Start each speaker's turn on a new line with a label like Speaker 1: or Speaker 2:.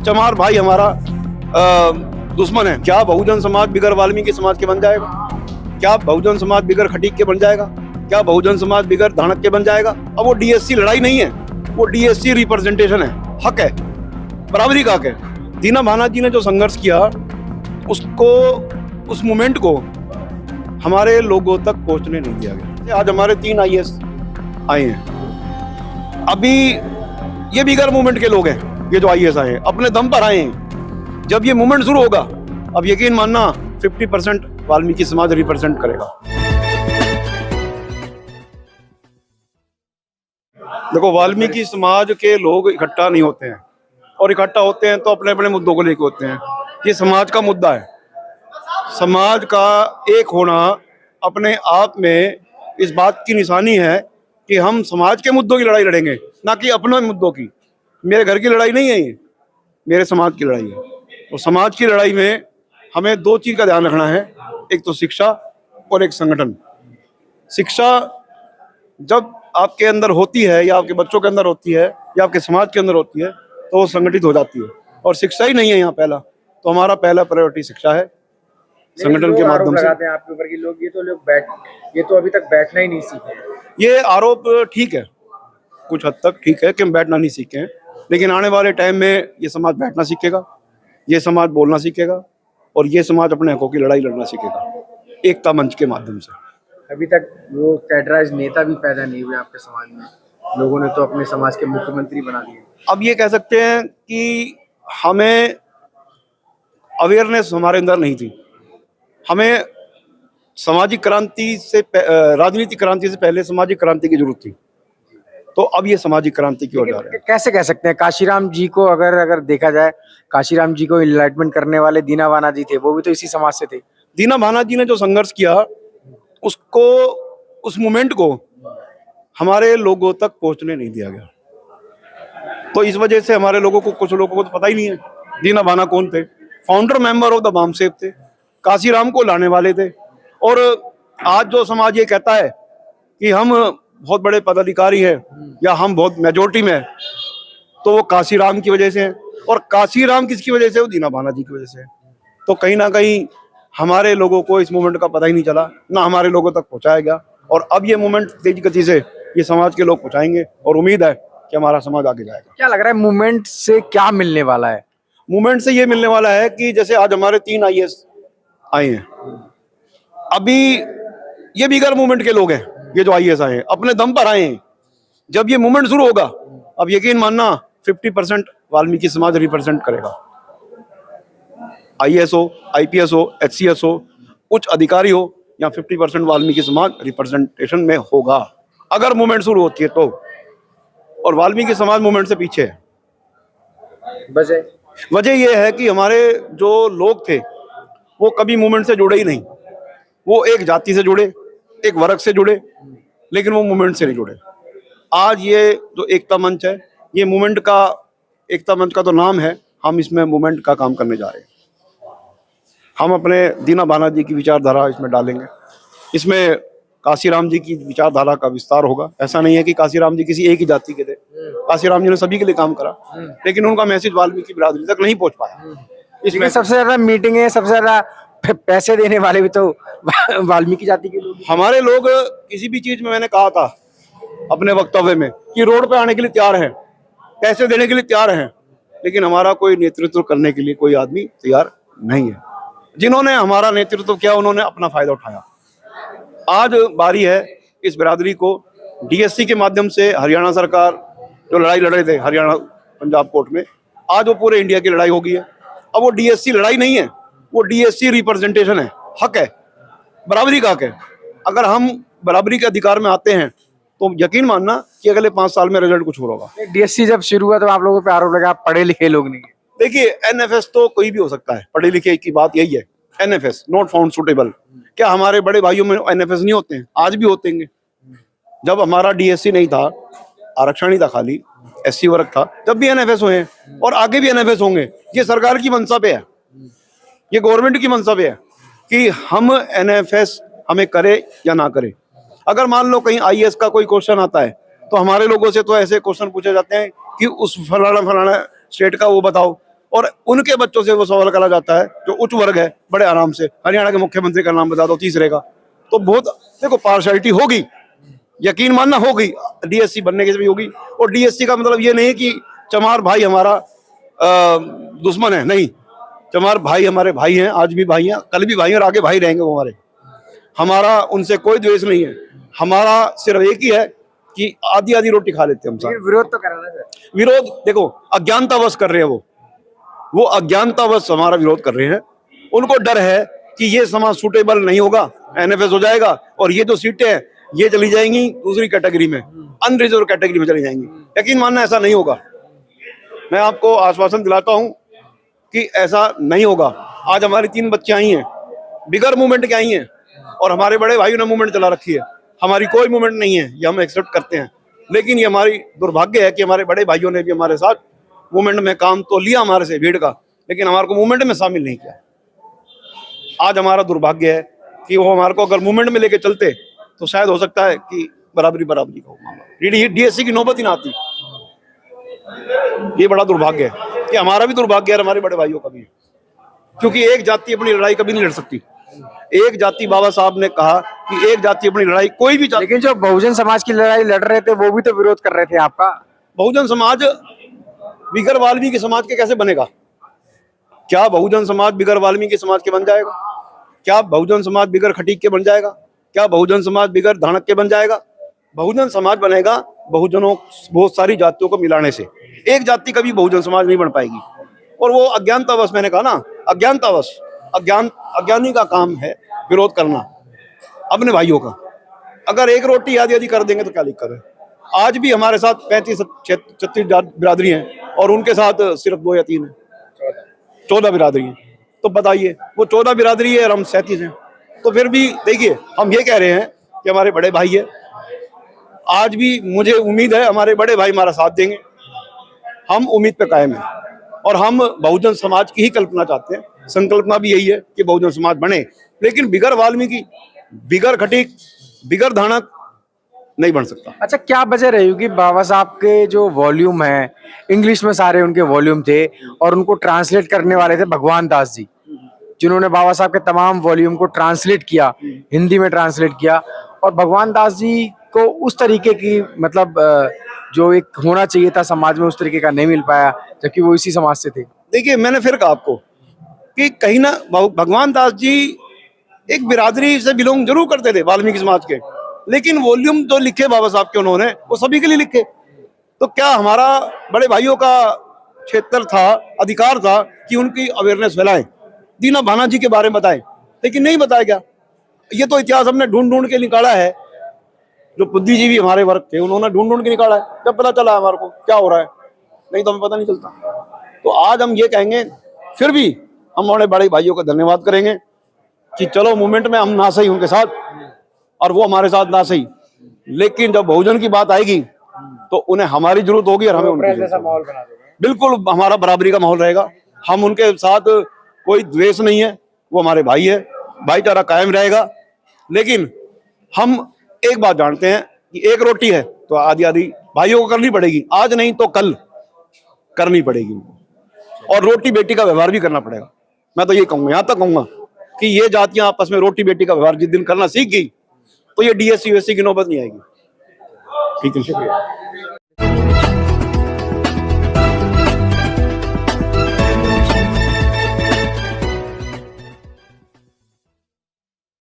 Speaker 1: चमार भाई हमारा दुश्मन है। क्या बहुजन समाज बिगर वाल्मीकि समाज के बन जाएगा? क्या बहुजन समाज बिगर खटीक के बन जाएगा? क्या बहुजन समाज बिगर धानक के बन जाएगा? अब वो डीएससी लड़ाई नहीं है, वो डीएससी रिप्रेजेंटेशन है, हक है, बराबरी का हक है। दीना भाना जी ने जो संघर्ष किया उसको, उस मूवमेंट को हमारे लोगों तक पहुंचने नहीं दिया गया। आज हमारे 3 आईएएस आए हैं, अभी ये बिगर मूवमेंट के लोग हैं। ये जो आईएएस आए हैं अपने दम पर आए हैं। जब ये मूवमेंट शुरू होगा, अब यकीन मानना 50% वाल्मीकि समाज रिप्रेजेंट करेगा। देखो, वाल्मीकि समाज के लोग इकट्ठा नहीं होते हैं, और इकट्ठा होते हैं तो अपने अपने मुद्दों को लेकर होते हैं। ये समाज का मुद्दा है। समाज का एक होना अपने आप में इस बात की निशानी है कि हम समाज के मुद्दों की लड़ाई लड़ेंगे, ना कि अपने मुद्दों की। मेरे घर की लड़ाई नहीं है ये, मेरे समाज की लड़ाई है। तो समाज की लड़ाई में हमें 2 चीज़ का ध्यान रखना है, एक तो शिक्षा और एक संगठन। शिक्षा जब आपके अंदर होती है, या आपके बच्चों के अंदर होती है, या आपके समाज के अंदर होती है, तो वो संगठित हो जाती है। और शिक्षा ही नहीं है यहाँ पहला, तो हमारा पहला प्रायोरिटी शिक्षा है। संगठन के माध्यम से
Speaker 2: लगाते हैं आपके ऊपर कि लोग ये तो अभी तक बैठना ही नहीं सीखे।
Speaker 1: ये आरोप ठीक है, कुछ हद तक ठीक है कि हम बैठना नहीं सीखे हैं, लेकिन आने वाले टाइम में ये समाज बैठना सीखेगा, ये समाज बोलना सीखेगा, और ये समाज अपने हकों की लड़ाई लड़ना सीखेगा एकता मंच के माध्यम से।
Speaker 2: अभी तक वो कैडराइज नेता भी पैदा नहीं हुए आपके समाज में, लोगों ने तो अपने समाज के मुख्यमंत्री बना दिए।
Speaker 1: अब ये कह सकते हैं कि हमें अवेयरनेस हमारे अंदर नहीं थी। हमें सामाजिक क्रांति से, राजनीतिक क्रांति से पहले सामाजिक क्रांति की जरूरत थी, तो अब ये सामाजिक क्रांति की ओर जा रहे हैं।
Speaker 2: कैसे कह सकते हैं काशीराम जी को, अगर देखा जाए, काशीराम जी को इनलाइटमेंट करने वाले दीना भाना जी थे, वो भी तो इसी समाज से थे।
Speaker 1: दीना भाना जी ने जो संघर्ष किया उसको, उस मूवमेंट को हमारे लोगों तक पहुंचने नहीं दिया गया। तो इस वजह से हमारे लोगों को, कुछ लोगों को तो पता ही नहीं है दीना भाना कौन थे। Founder member of the BAMCEF थे, काशीराम को लाने वाले थे। और आज जो समाज ये कहता है कि हम बहुत बड़े पदाधिकारी हैं या हम बहुत मेजोरिटी में हैं, तो वो काशीराम की वजह से है। और काशीराम किसकी वजह से? वो दीना भाना जी की वजह से है। तो कहीं ना कहीं हमारे लोगों को इस मूवमेंट का पता ही नहीं चला, ना हमारे लोगों तक पहुंचाया गया। और अब ये मूवमेंट तेज गति से ये समाज के लोग पहुंचाएंगे, और उम्मीद है कि हमारा समाज आगे जाएगा।
Speaker 2: क्या लग रहा है मूवमेंट से क्या मिलने वाला है?
Speaker 1: मूवमेंट से ये मिलने वाला है कि जैसे आज हमारे 3 आईएएस आए हैं, अभी ये बिगर मूवमेंट के लोग हैं। ये जो आईएएस आए हैं अपने दम पर आए हैं। जब ये मूवमेंट शुरू होगा, अब यकीन मानना 50% वाल्मीकि समाज रिप्रेजेंट करेगा। आईएएस हो, आईपीएस हो, एचसीएस हो, उच्च अधिकारी हो, या 50% वाल्मीकि समाज रिप्रेजेंटेशन में होगा अगर मूवमेंट शुरू होती है तो। और वाल्मीकि समाज मूवमेंट से पीछे है। वजह यह है कि हमारे जो लोग थे वो कभी मूवमेंट से जुड़े ही नहीं। वो एक जाति से जुड़े, एक वर्ग से जुड़े, लेकिन वो मूवमेंट से नहीं जुड़े। आज ये जो एकता मंच है, ये मूवमेंट का, एकता मंच का तो नाम है, हम इसमें मूवमेंट का काम करने जा रहे हैं। हम अपने दीना भाना जी की विचारधारा इसमें डालेंगे। इसमें काशीराम जी की विचारधारा का विस्तार होगा। ऐसा नहीं है कि काशीराम जी किसी एक ही जाति के थे। काशीराम जी ने सभी के लिए काम करा, लेकिन उनका मैसेज वाल्मीकि बिरादरी तक नहीं पहुंच पाया।
Speaker 2: इसमें सबसे ज्यादा मीटिंग है, सबसे ज्यादा पैसे देने वाले भी तो वाल्मीकि जाति के लोग।
Speaker 1: हमारे लोग किसी भी चीज में, मैंने कहा था अपने वक्तव्य में कि रोड पे आने के लिए तैयार हैं, पैसे देने के लिए तैयार हैं, लेकिन हमारा कोई नेतृत्व करने के लिए कोई आदमी तैयार नहीं है। जिन्होंने हमारा नेतृत्व किया उन्होंने अपना फायदा उठाया। आज बारी है इस बिरादरी को डीएससी के माध्यम से, हरियाणा सरकार जो लड़ाई लड़ रहे थे हरियाणा पंजाब कोर्ट में, आज वो पूरे इंडिया की लड़ाई हो गई है। अब वो डीएससी लड़ाई नहीं है, वो डीएससी रिप्रेजेंटेशन है, हक है, बराबरी का हक है। अगर हम बराबरी के अधिकार में आते हैं तो यकीन मानना कि अगले 5 साल में रिजल्ट कुछ और होगा।
Speaker 2: डीएससी जब शुरू हुआ तो आप लोगों पे आरोप लगा आप पढ़े लिखे लोग नहीं है।
Speaker 1: देखिए, एनएफएस तो कोई भी हो सकता है, पढ़े लिखे की बात यही है। NFS not found suitable. क्या हमारे बड़े भाइयों में एनएफएस नहीं होते हैं? आज भी होते हैं। जब हमारा डीएससी नहीं था, आरक्षण ही था, खाली एससी वर्ग था, तब भी एनएफएस हुए हैं और आगे भी एनएफएस होंगे। ये सरकार की मंशा पे है, ये गवर्नमेंट की मंशा पे है कि हम एनएफएस हमें करे या ना करे। अगर मान लो कहीं आईएएस का कोई क्वेश्चन आता है तो हमारे लोगों से तो ऐसे क्वेश्चन पूछे जाते हैं कि उस फलाना फलाना स्टेट का वो बताओ, और उनके बच्चों से वो सवाल करा जाता है जो उच्च वर्ग है, बड़े आराम से हरियाणा के मुख्यमंत्री का नाम बता दो तीसरे का। तो बहुत देखो पार्शियलिटी होगी, यकीन मानना होगी, डीएससी बनने की भी होगी। और डीएससी का मतलब ये नहीं कि चमार भाई हमारा दुश्मन है, नहीं, चमार भाई हमारे भाई हैं, आज भी भाई हैं, कल भी भाई हैं और आगे भाई रहेंगे वो हमारे। हमारा उनसे कोई द्वेष नहीं है, हमारा सिर्फ एक ही है कि आधी आधी रोटी खा लेते हैं हम साथ।
Speaker 2: विरोध तो कराना सर।
Speaker 1: विरोध देखो अज्ञानतावश कर रहे हैं, वो अज्ञानतावश हमारा विरोध कर रहे हैं। उनको डर है कि ये समाज सूटेबल नहीं होगा, एनएफएस हो जाएगा और ये जो सीटें हैं ये चली जाएंगी दूसरी कैटेगरी में, अनरिजर्व कैटेगरी में चली जाएंगी। यकीन मानना ऐसा नहीं होगा। मैं आपको आश्वासन दिलाता हूं कि ऐसा नहीं होगा। आज हमारी 3 बच्चियां आई हैं, बिगर मूवमेंट के आई हैं, और हमारे बड़े भाइयों ने मूवमेंट चला रखी है। हमारी कोई मूवमेंट नहीं है, ये हम एक्सेप्ट करते हैं, लेकिन ये हमारी दुर्भाग्य है कि हमारे बड़े भाइयों ने भी हमारे साथ मूवमेंट में काम तो लिया हमारे से भीड़ का, लेकिन हमारे को मूवमेंट में शामिल नहीं किया। आज हमारा दुर्भाग्य है कि वो हमारे को अगर मूवमेंट में लेके चलते तो शायद हो सकता है कि बराबरी का मामला, डीएससी की नौबत ही ना आती। ये बड़ा दुर्भाग्य है कि हमारा भी दुर्भाग्य है, हमारे बड़े भाइयों का भी, क्योंकि एक जाति अपनी लड़ाई कभी नहीं लड़ सकती। एक जाति, बाबा साहब ने कहा कि एक जाति अपनी लड़ाई कोई भी
Speaker 2: लेकिन जो बहुजन समाज की लड़ाई लड़ रहे थे वो भी तो विरोध कर रहे थे आपका।
Speaker 1: बहुजन समाज बिगर वाल्मीकि समाज के कैसे बनेगा? क्या बहुजन समाज बिगर वाल्मीकि समाज के बन जाएगा? क्या बहुजन समाज बिगर खटीक के बन जाएगा? क्या बहुजन समाज बिगर धानक के बन जाएगा? बहुजन समाज बनेगा बहुजनों, बहुत सारी जातियों को मिलाने से। एक जाति कभी बहुजन समाज नहीं बन पाएगी। और वो अज्ञानतावश, मैंने कहा ना, अज्ञानतावश, अज्ञानी का काम है विरोध करना अपने भाइयों का। अगर एक रोटी आधी आधी कर देंगे तो क्या दिक्कत है? आज भी हमारे साथ 35-36 बिरादरी हैं और उनके साथ सिर्फ 2 या 3 है, 14 बिरादरी हैं। तो बताइए, वो 14 बिरादरी है और हम 37 हैं। तो फिर भी देखिए, हम ये कह रहे हैं कि हमारे बड़े भाई है। आज भी मुझे उम्मीद है हमारे बड़े भाई हमारा साथ देंगे। हम उम्मीद पे कायम हैं और हम बहुजन समाज की ही कल्पना चाहते हैं। संकल्पना भी यही है कि बहुजन समाज बने, लेकिन बिगर वाल्मीकि, बिगर खटीक, बिगर धानक नहीं बन सकता।
Speaker 2: अच्छा, क्या वजह रही होगी? बाबा साहब के जो वॉल्यूम है, इंग्लिश में सारे उनके वॉल्यूम थे और उनको ट्रांसलेट करने वाले थे भगवान दास जी, जिन्होंने बाबा साहब के तमाम वॉल्यूम को ट्रांसलेट किया, हिंदी में ट्रांसलेट किया। और भगवान दास जी को उस तरीके की मतलब जो एक होना चाहिए था समाज में, उस तरीके का नहीं मिल पाया, जबकि वो इसी समाज से थे।
Speaker 1: देखिए, मैंने फिर कहा आपको कि कहीं ना भगवान दास जी एक बिरादरी से बिलोंग जरूर करते थे, वाल्मीकि समाज के, लेकिन वॉल्यूम जो लिखे बाबा साहब के उन्होंने वो सभी के लिए लिखे। तो क्या हमारा बड़े भाइयों का क्षेत्र था, अधिकार था कि उनकी अवेयरनेस फैलाएं, दीना भाना जी के बारे में बताएं, लेकिन नहीं बताया गया। ये तो इतिहास हमने ढूंढ ढूंढ के निकाला है। जो बुद्धिजीवी हमारे वर्ग थे उन्होंने ढूंढ ढूंढ के निकाला है, जब पता चला हमारे को क्या हो रहा है, नहीं तो हमें पता नहीं चलता। तो आज हम ये कहेंगे, फिर भी हम हमारे बड़े भाइयों का धन्यवाद करेंगे कि चलो मूवमेंट में हम ना सही उनके साथ और वो हमारे साथ ना सही, लेकिन जब बहुजन की बात आएगी तो उन्हें हमारी जरूरत होगी और हमें उनकी जरूरत होगी। बिल्कुल हमारा बराबरी का माहौल रहेगा। हम उनके साथ कोई द्वेष नहीं है, वो हमारे भाई है, भाईचारा कायम रहेगा। लेकिन हम एक बात जानते हैं कि एक रोटी है तो आधी आधी भाइयों को करनी पड़ेगी, आज नहीं तो कल करनी पड़ेगी, और रोटी बेटी का व्यवहार भी करना पड़ेगा। मैं तो ये कहूंगा, यहां तक कहूंगा कि ये जातियां आपस में रोटी बेटी का व्यवहार जिस दिन करना सीख गई तो ये डीएससी यूएससी की नौबत नहीं आएगी। ठीक है, शुक्रिया।